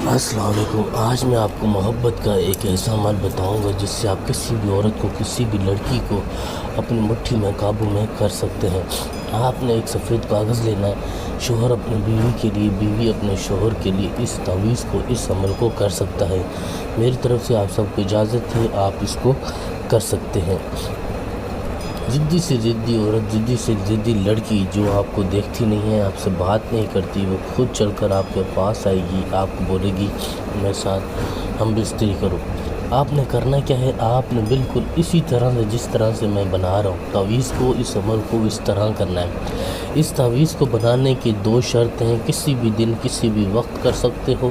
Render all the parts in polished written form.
السلام علیکم۔ آج میں آپ کو محبت کا ایک ایسا عمل بتاؤں گا جس سے آپ کسی بھی عورت کو، کسی بھی لڑکی کو اپنی مٹھی میں قابو میں کر سکتے ہیں۔ آپ نے ایک سفید کاغذ لینا ہے۔ شوہر اپنی بیوی کے لیے، بیوی اپنے شوہر کے لیے اس تعویذ کو، اس عمل کو کر سکتا ہے۔ میری طرف سے آپ سب کو اجازت ہے، آپ اس کو کر سکتے ہیں۔ ضدی سے ضدی عورت، ضدی سے ضدی لڑکی جو آپ کو دیکھتی نہیں ہے، آپ سے بات نہیں کرتی، وہ خود چل کر آپ کے پاس آئے گی، آپ کو بولے گی میرے ساتھ ہم بستری کرو۔ آپ نے کرنا کیا ہے، آپ نے بالکل اسی طرح سے جس طرح سے میں بنا رہا ہوں تعویذ کو، اس عمل کو اس طرح کرنا ہے۔ اس تعویذ کو بنانے کی 2 شرط ہیں۔ کسی بھی دن، کسی بھی وقت کر سکتے ہو،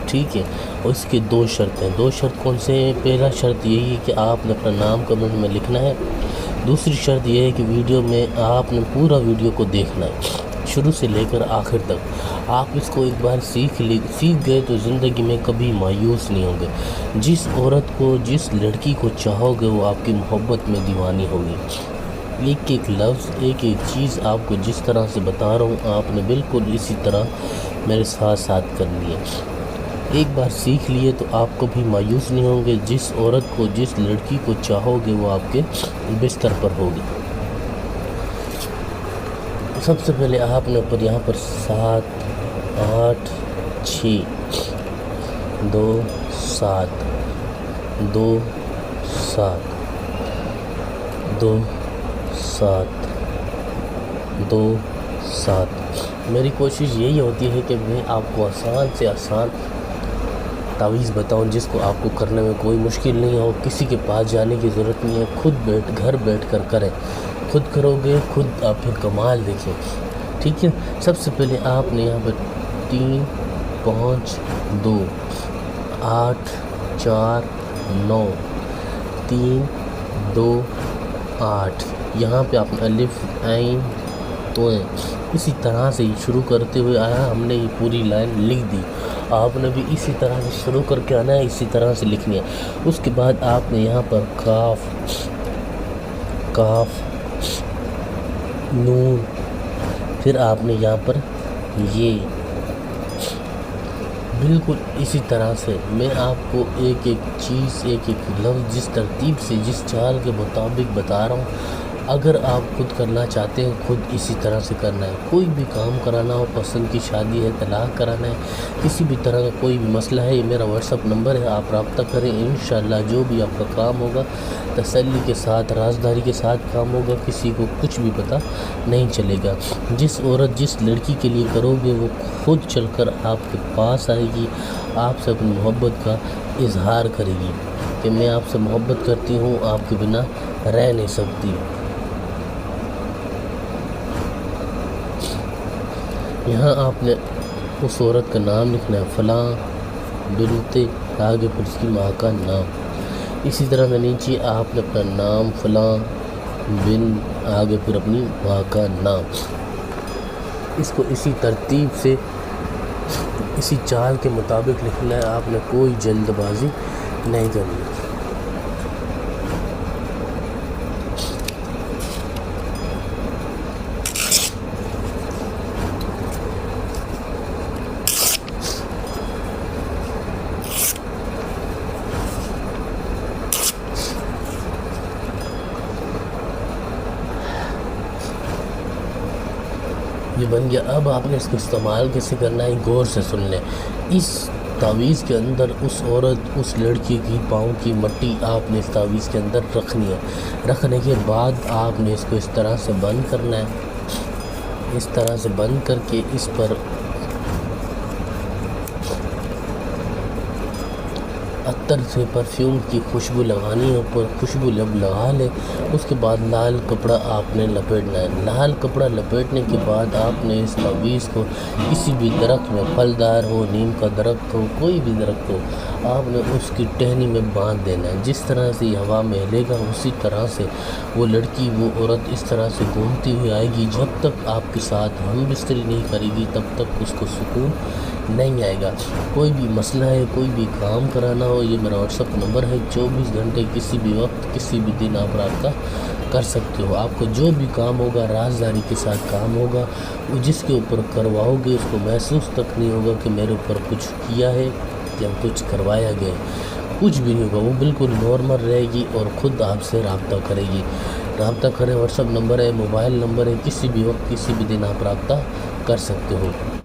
ٹھیک ہے۔ اور اس کے 2 شرط ہیں۔ 2 شرط کون سے ہیں؟ پہلا شرط یہی ہے کہ آپ نے اپنا نام کمنٹ میں لکھنا ہے۔ دوسری شرط یہ ہے کہ ویڈیو میں آپ نے پورا ویڈیو کو دیکھنا ہے، شروع سے لے کر آخر تک۔ آپ اس کو ایک بار سیکھ گئے تو زندگی میں کبھی مایوس نہیں ہوں گے۔ جس عورت کو، جس لڑکی کو چاہو گے وہ آپ کی محبت میں دیوانی ہوگی۔ ایک ایک لفظ، ایک ایک چیز آپ کو جس طرح سے بتا رہا ہوں، آپ نے بالکل اسی طرح میرے ساتھ کرنی ہے۔ ایک بار سیکھ لیے تو آپ کبھی مایوس نہیں ہوں گے۔ جس عورت کو، جس لڑکی کو چاہو گے وہ آپ کے بستر پر ہوگی۔ سب سے پہلے آپ نے اوپر یہاں پر 7 8 6 2 7 2 7 2 7 2 7 میری کوشش یہی ہوتی ہے کہ میں آپ کو آسان سے آسان تعویذ بتاؤں جس کو آپ کو کرنے میں کوئی مشکل نہیں ہو، کسی کے پاس جانے کی ضرورت نہیں ہے، خود گھر بیٹھ کر کریں۔ خود کرو گے، خود آپ پھر کمال دیکھیں، ٹھیک ہے۔ سب سے پہلے آپ نے یہاں پر 3 5 2 8 4 9 3 2 8 یہاں پہ آپ نے الف عین تو اسی طرح سے شروع کرتے ہوئے آیا، ہم نے یہ پوری لائن لکھ دی۔ آپ نے بھی اسی طرح سے شروع کر کے آنا ہے، اسی طرح سے لکھنی ہے۔ اس کے بعد آپ نے یہاں پر کاف نون، پھر آپ نے یہاں پر یہ، بالکل اسی طرح سے میں آپ کو ایک ایک چیز، ایک ایک لفظ جس ترتیب سے، جس چال کے مطابق بتا رہا ہوں۔ اگر آپ خود کرنا چاہتے ہیں، خود اسی طرح سے کرنا ہے۔ کوئی بھی کام کرانا ہو، پسند کی شادی ہے، طلاق کرانا ہے، کسی بھی طرح کا کوئی بھی مسئلہ ہے، یہ میرا واٹس ایپ نمبر ہے، آپ رابطہ کریں۔ انشاءاللہ جو بھی آپ کا کام ہوگا تسلی کے ساتھ، رازداری کے ساتھ کام ہوگا، کسی کو کچھ بھی پتہ نہیں چلے گا۔ جس عورت، جس لڑکی کے لیے کرو گے وہ خود چل کر آپ کے پاس آئے گی، آپ سے اپنی محبت کا اظہار کرے گی کہ میں آپ سے محبت کرتی ہوں، آپ کے بنا رہ نہیں سکتی۔ یہاں آپ نے اس عورت کا نام لکھنا ہے، فلاں بنت، آگے پھر اس کی ماں کا نام۔ اسی طرح سے نیچے آپ نے اپنا نام، فلاں بن، آگے پھر اپنی ماں کا نام۔ اس کو اسی ترتیب سے، اسی چال کے مطابق لکھنا ہے، آپ نے کوئی جلد بازی نہیں کرنی۔ یہ بن گیا۔ اب آپ نے اس کو استعمال کیسے کرنا ہے، غور سے سن لیں۔ اس تعویذ کے اندر اس عورت، اس لڑکی کی پاؤں کی مٹی آپ نے اس تعویذ کے اندر رکھنی ہے۔ رکھنے کے بعد آپ نے اس کو اس طرح سے بند کرنا ہے، اس طرح سے بند کر کے اس پر عطر سے، پرفیوم کی خوشبو لگانی ہے، اوپر خوشبو جب لگا لے اس کے بعد لال کپڑا آپ نے لپیٹنا ہے۔ لال کپڑا لپیٹنے کے بعد آپ نے اس تعویذ کو کسی بھی درخت میں، پھلدار ہو، نیم کا درخت ہو، کوئی بھی درخت ہو، آپ نے اس کی ٹہنی میں باندھ دینا ہے۔ جس طرح سے یہ ہوا میں ہلے گا اسی طرح سے وہ لڑکی، وہ عورت اس طرح سے گھومتی ہوئی آئے گی۔ جب تک آپ کے ساتھ ہم بستری نہیں کرے گی تب تک اس کو سکون نہیں آئے گا۔ کوئی بھی مسئلہ ہے، کوئی بھی کام کرانا ہو، یہ میرا واٹس ایپ نمبر ہے۔ 24 گھنٹے کسی بھی وقت کسی بھی دن آپ رابطہ کر سکتے ہو۔ آپ کو جو بھی کام ہوگا رازداری کے ساتھ کام ہوگا، وہ جس کے اوپر کرواؤ گے اس کو محسوس تک نہیں ہوگا کہ میرے اوپر کچھ کیا ہے یا کچھ کروایا گیا ہے، کچھ بھی نہیں ہوگا۔ وہ بالکل نارمل رہے گی اور خود آپ سے رابطہ کرے گی۔ رابطہ کریں، واٹس ایپ نمبر ہے، موبائل نمبر ہے، کسی بھی وقت کسی بھی دن آپ رابطہ کر سکتے ہو۔